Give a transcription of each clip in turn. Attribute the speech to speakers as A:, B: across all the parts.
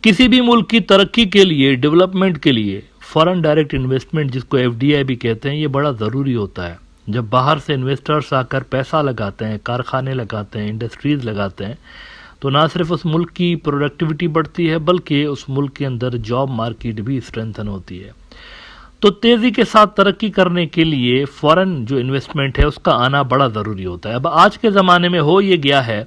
A: किसी भी मुल्क की तरक्की के लिए, डेवलपमेंट के लिए फॉरेन डायरेक्ट इन्वेस्टमेंट, जिसको एफडीआई भी कहते हैं, ये बड़ा ज़रूरी होता है। जब बाहर से इन्वेस्टर्स आकर पैसा लगाते हैं, कारखाने लगाते हैं, इंडस्ट्रीज लगाते हैं, तो ना सिर्फ उस मुल्क की प्रोडक्टिविटी बढ़ती है बल्कि उस मुल्क के अंदर जॉब मार्केट भी स्ट्रेंथन होती है। तो तेज़ी के साथ तरक्की करने के लिए फॉरेन जो इन्वेस्टमेंट है उसका आना बड़ा ज़रूरी होता है। अब आज के ज़माने में हो ये गया है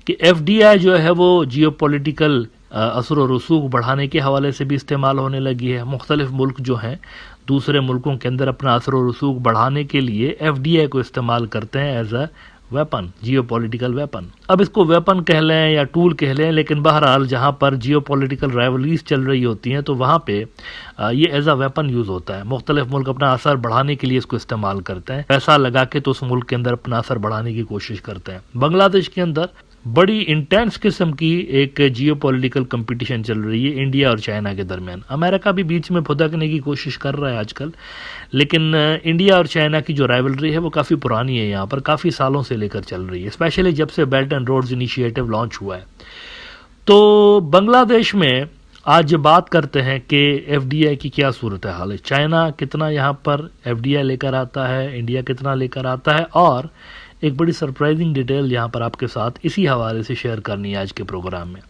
A: कि एफडीआई जो है वो जियोपॉलिटिकल असर और रसूख बढ़ाने के हवाले से भी इस्तेमाल होने लगी है। मुख्तलिफ मुल्क जो हैं दूसरे मुल्कों के अंदर अपना असर और रसूख बढ़ाने के लिए एफडीआई को इस्तेमाल करते हैं as a weapon, geopolitical weapon. अब इसको वेपन कह लें या टूल कह लें, लेकिन बहरहाल जहाँ पर जियोपॉलिटिकल राइवलरीज चल रही होती हैं तो वहाँ पे ये एज अ वेपन यूज़ होता है। मुख्तलिफ मुल्क अपना असर बढ़ाने के लिए इसको इस्तेमाल करते हैं, पैसा लगा के तो उस मुल्क के अंदर अपना असर बढ़ाने की कोशिश करते हैं। बांग्लादेश के अंदर बड़ी इंटेंस किस्म की एक जियोपॉलिटिकल कंपटीशन चल रही है इंडिया और चाइना के दरमियान। अमेरिका भी बीच में फुदकने की कोशिश कर रहा है आजकल, लेकिन इंडिया और चाइना की जो राइवलरी है वो काफ़ी पुरानी है, यहाँ पर काफ़ी सालों से लेकर चल रही है, स्पेशली जब से belt and roads initiative launch हुआ है। तो बांग्लादेश में आज बात करते हैं कि एफडीआई की क्या सूरत हाल है, चाइना कितना यहाँ पर एफडीआई लेकर आता है, इंडिया कितना लेकर आता है, और एक बड़ी सरप्राइजिंग डिटेल यहाँ पर आपके साथ इसी हवाले से शेयर करनी है आज के प्रोग्राम में।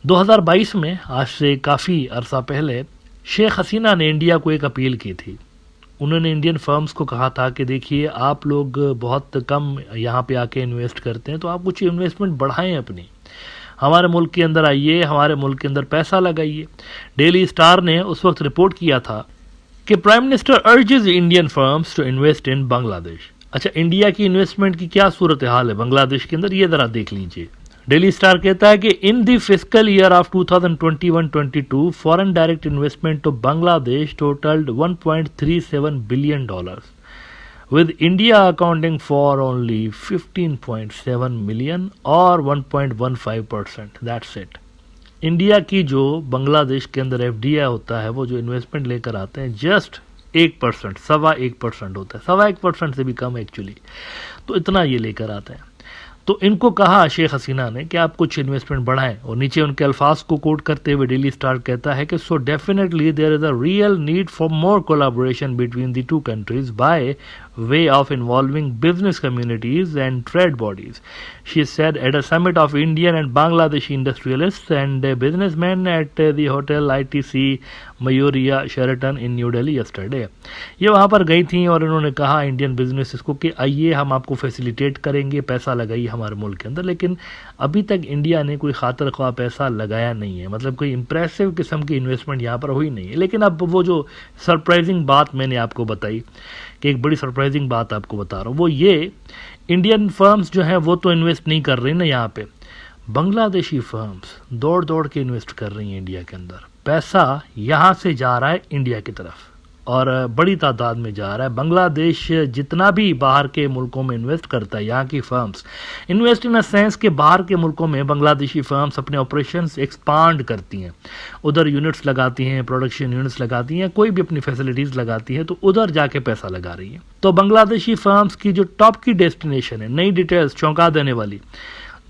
A: 2022 में, आज से काफ़ी अरसा पहले, शेख हसीना ने इंडिया को एक अपील की थी। उन्होंने इंडियन फर्म्स को कहा था कि देखिए आप लोग बहुत कम यहाँ पे आके इन्वेस्ट करते हैं, तो आप कुछ इन्वेस्टमेंट बढ़ाएं अपनी, हमारे मुल्क के अंदर आइए, हमारे मुल्क के अंदर पैसा लगाइए। डेली स्टार ने उस वक्त रिपोर्ट किया था कि prime minister urges Indian firms to invest in Bangladesh. अच्छा, इंडिया की इन्वेस्टमेंट की क्या सूरत हाल है बांग्लादेश के अंदर, ये ज़रा देख लीजिए। डेली स्टार कहता है कि in the fiscal year of 2021-22 foreign direct investment to Bangladesh totalled $1.37 billion, with India accounting for only 15.7 million और 1.15%, that's it। इंडिया की जो बांग्लादेश के अंदर एफडीआई होता है, वो जो इन्वेस्टमेंट लेकर आते हैं, जस्ट 1%, 1.25% होता है, 1.25% से भी कम एक्चुअली, तो इतना ये लेकर आते हैं। तो इनको कहा शेख हसीना ने कि आप कुछ इन्वेस्टमेंट बढ़ाएं, और नीचे उनके अल्फाज को कोट करते हुए डेली स्टार कहता है कि so definitely there is a real need for more collaboration between the two countries by way of involving business communities and trade bodies, she said at a summit of Indian and Bangladeshi industrialists and businessmen at the hotel ITC Mayuriya Sheraton in new Delhi yesterday। ये वहाँ पर गई थी और इन्होंने कहा Indian business को कि आइए हम आपको फैसिलिटेट करेंगे, पैसा लगाइए हमारे मुल्क के अंदर। लेकिन अभी तक इंडिया ने कोई खातिर ख्वाह पैसा लगाया नहीं है, मतलब कोई इंप्रेसिव किस्म की इन्वेस्टमेंट यहाँ पर हुई नहीं है। लेकिन अब वो जो सरप्राइजिंग बात मैंने आपको बताई, कि एक बड़ी सरप्राइजिंग बात आपको बता रहा हूँ, वो ये, इंडियन फर्म्स जो हैं वो तो इन्वेस्ट नहीं कर रही ना यहाँ पे, बांग्लादेशी फर्म्स दौड़ दौड़ के इन्वेस्ट कर रही हैं इंडिया के अंदर। पैसा यहाँ से जा रहा है इंडिया की तरफ और बड़ी तादाद में जा रहा है। बांग्लादेश जितना भी बाहर के मुल्कों में इन्वेस्ट करता है, यहाँ की firms invest in a sense के बाहर के मुल्कों में बांग्लादेशी फर्म्स अपने ऑपरेशंस एक्सपांड करती हैं, उधर यूनिट्स लगाती हैं, प्रोडक्शन यूनिट्स लगाती हैं, कोई भी अपनी फैसिलिटीज़ लगाती हैं, तो उधर जाके पैसा लगा रही हैं। तो बांग्लादेशी फर्म्स की जो टॉप की डेस्टिनेशन है, नई डिटेल्स चौंका देने वाली,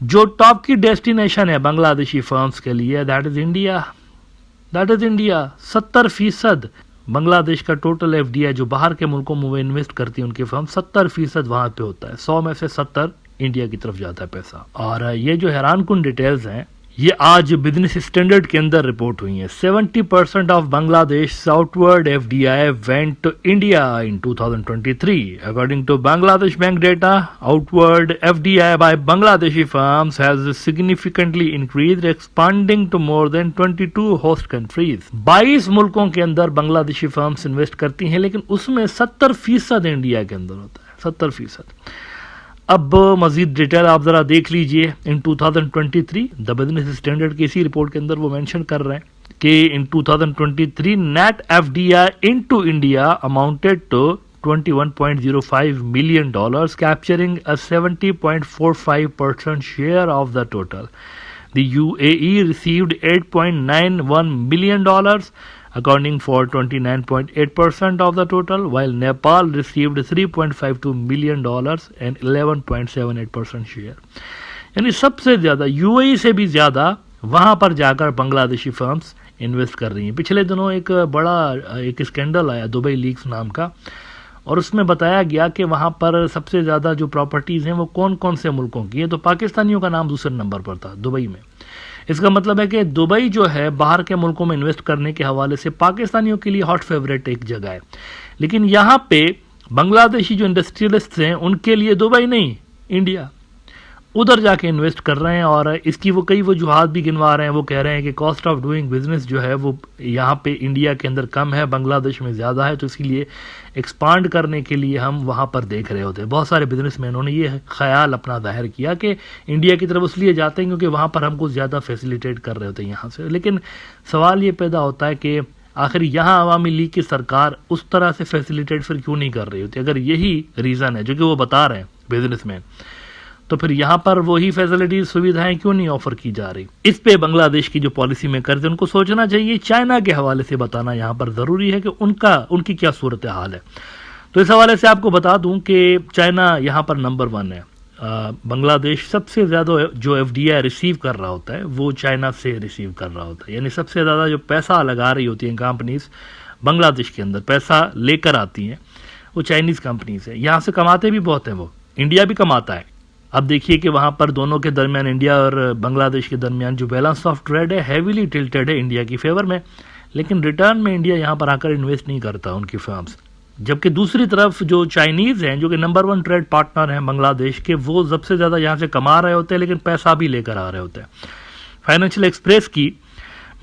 A: जो टॉप की डेस्टिनेशन है बांग्लादेशी फर्म्स के लिए, दैट इज़ इंडिया। 70% बांग्लादेश का टोटल एफडीआई जो बाहर के मुल्कों में वो इन्वेस्ट करती है उनकी फर्म, 70% वहाँ पे होता है। 100 में से 70 इंडिया की तरफ जाता है पैसा। और ये जो हैरानकुन डिटेल्स हैं, ये आज बिजनेस स्टैंडर्ड के अंदर रिपोर्ट हुई है। 70% of Bangladesh outward FDI went to India in 2023 according to Bangladesh bank data. Outward FDI by Bangladeshi firms has significantly increased, expanding to more than 22 host countries. 22 मुल्कों के अंदर बांग्लादेशी फर्म्स इन्वेस्ट करती हैं, लेकिन उसमें 70% इंडिया के अंदर होता है, 70%। अब मजीद डिटेल आप ज़रा देख लीजिए। इन 2023 द बिजनेस स्टैंडर्ड की इसी रिपोर्ट के अंदर वो मेंशन कर रहे हैं कि in 2023 net FDI into India amounted to $21.05 million, capturing a 70.45% share of the total. The UAE received $8.91 million, accounting for 29.8% of the total, while Nepal received $3.52 million and 11.78% share. यानी सबसे ज़्यादा यूएई से भी ज़्यादा वहाँ पर जाकर बांग्लादेशी फर्म्स इन्वेस्ट कर रही हैं। पिछले दिनों एक स्कैंडल आया दुबई लीक्स नाम का, और उसमें बताया गया कि वहाँ पर सबसे ज़्यादा जो प्रॉपर्टीज़ हैं वो कौन कौन से मुल्कों की है, तो पाकिस्तानियों का नाम दूसरे नंबर पर था दुबई में। इसका मतलब है कि दुबई जो है बाहर के मुल्कों में इन्वेस्ट करने के हवाले से पाकिस्तानियों के लिए हॉट फेवरेट एक जगह है, लेकिन यहाँ पे बांग्लादेशी जो इंडस्ट्रियलिस्ट हैं उनके लिए दुबई नहीं, इंडिया, उधर जाके इन्वेस्ट कर रहे हैं। और इसकी वो कई वजूहात भी गिनवा रहे हैं। वो कह रहे हैं कि कॉस्ट ऑफ डूइंग बिजनेस जो है वो यहाँ पे इंडिया के अंदर कम है, बांग्लादेश में ज़्यादा है, तो इसीलिए एक्सपांड करने के लिए हम वहाँ पर देख रहे होते हैं। बहुत सारे बिजनेसमैनों ने ये ख्याल अपना जाहिर किया कि इंडिया की तरफ इसलिए जाते हैं क्योंकि वहाँ पर हमको ज़्यादा फैसिलिटेट कर रहे होते हैं यहाँ से। लेकिन सवाल ये पैदा होता है कि आखिर यहाँ अवामी लीग की सरकार उस तरह से फैसिलिटेट फिर क्यों नहीं कर रही होती? अगर यही रीज़न है जो कि वो बता रहे हैं बिजनेसमैन, तो फिर यहाँ पर वही फैसिलिटीज सुविधाएं क्यों नहीं ऑफर की जा रही? इस पे बांग्लादेश की जो पॉलिसी मेकर्स हैं उनको सोचना चाहिए। चाइना के हवाले से बताना यहाँ पर जरूरी है कि उनकी क्या सूरत हाल है। तो इस हवाले से आपको बता दूं कि चाइना यहाँ पर नंबर 1 है। बांग्लादेश सबसे ज्यादा जो एफडीआई रिसीव कर रहा होता है वो चाइना से रिसीव कर रहा होता है, यानी सबसे ज्यादा जो पैसा लगा रही होती है कंपनीज बांग्लादेश के अंदर, पैसा लेकर आती हैं, वो चाइनीज कंपनीज है। यहाँ से कमाते भी बहुत हैं, वो इंडिया भी कमाता है। अब देखिए कि वहाँ पर दोनों के दरमियान, इंडिया और बांग्लादेश के दरमियान जो बैलेंस ऑफ ट्रेड है हैवीली टिल्टेड है इंडिया की फेवर में, लेकिन रिटर्न में इंडिया यहाँ पर आकर इन्वेस्ट नहीं करता उनकी फर्म्स। जबकि दूसरी तरफ जो चाइनीज हैं जो कि नंबर 1 ट्रेड पार्टनर हैं बांग्लादेश के, वो सबसे ज़्यादा यहाँ से कमा रहे होते हैं लेकिन पैसा भी लेकर आ रहे होते हैं। फाइनेंशियल एक्सप्रेस की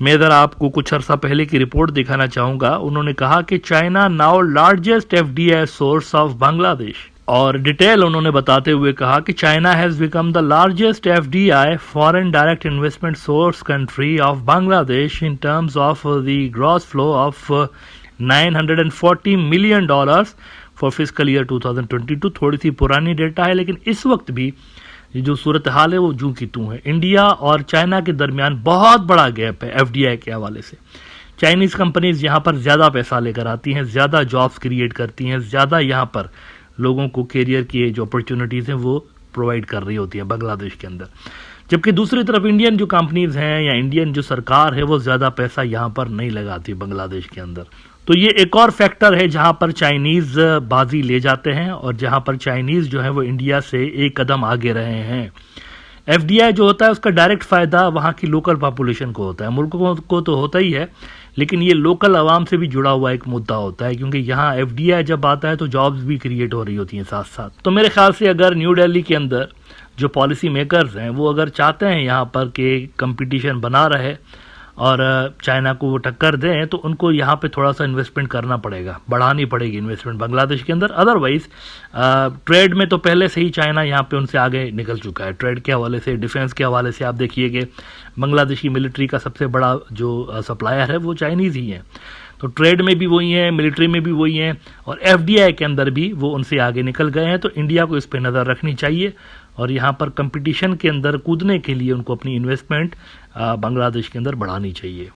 A: मैं इधर आपको कुछ अर्सा पहले की रिपोर्ट दिखाना चाहूँगा। उन्होंने कहा कि China now largest FDI source of Bangladesh, और डिटेल उन्होंने बताते हुए कहा कि China has become the largest FDI foreign direct investment source country of Bangladesh in terms of the gross flow of $940 million for fiscal year 2022। थोड़ी सी पुरानी डेटा है, लेकिन इस वक्त भी ये जो सूरत हाल है वो जूं की तूं है। इंडिया और चाइना के दरमियान बहुत बड़ा गैप है एफडीआई के हवाले से। चाइनीज कंपनीज यहाँ पर ज़्यादा पैसा लेकर आती हैं, ज़्यादा जॉब्स क्रिएट करती हैं, ज़्यादा यहाँ पर लोगों को कैरियर की जो अपॉर्चुनिटीज़ हैं वो प्रोवाइड कर रही होती है बांग्लादेश के अंदर। जबकि दूसरी तरफ इंडियन जो कंपनीज हैं या इंडियन जो सरकार है वो ज़्यादा पैसा यहाँ पर नहीं लगाती बांग्लादेश के अंदर। तो ये एक और फैक्टर है जहाँ पर चाइनीज़ बाजी ले जाते हैं और जहाँ पर चाइनीज़ जो है वो इंडिया से एक कदम आगे रहे हैं। एफडीआई जो होता है उसका डायरेक्ट फ़ायदा वहाँ की लोकल पॉपुलेशन को होता है, मुल्कों को तो होता ही है, लेकिन ये लोकल आवाम से भी जुड़ा हुआ एक मुद्दा होता है, क्योंकि यहाँ एफडीआई जब आता है तो जॉब्स भी क्रिएट हो रही होती हैं साथ साथ। तो मेरे ख्याल से अगर न्यू दिल्ली के अंदर जो पॉलिसी मेकर्स हैं वो अगर चाहते हैं यहाँ पर कि कंपटीशन बना रहे और चाइना को वो टक्कर दें, तो उनको यहाँ पे थोड़ा सा इन्वेस्टमेंट करना पड़ेगा, बढ़ानी पड़ेगी इन्वेस्टमेंट बांग्लादेश के अंदर। अदरवाइज ट्रेड में तो पहले से ही चाइना यहाँ पे उनसे आगे निकल चुका है। ट्रेड के हवाले से, डिफेंस के हवाले से आप देखिए कि बांग्लादेश की मिलिट्री का सबसे बड़ा जो सप्लायर है वो चाइनीज़ ही है। तो ट्रेड में भी वही है, मिलिट्री में भी वही है, और एफडीआई के अंदर भी वो उनसे आगे निकल गए हैं। तो इंडिया को इस पर नज़र रखनी चाहिए और यहाँ पर कंपटीशन के अंदर कूदने के लिए उनको अपनी इन्वेस्टमेंट बांग्लादेश के अंदर बढ़ानी चाहिए।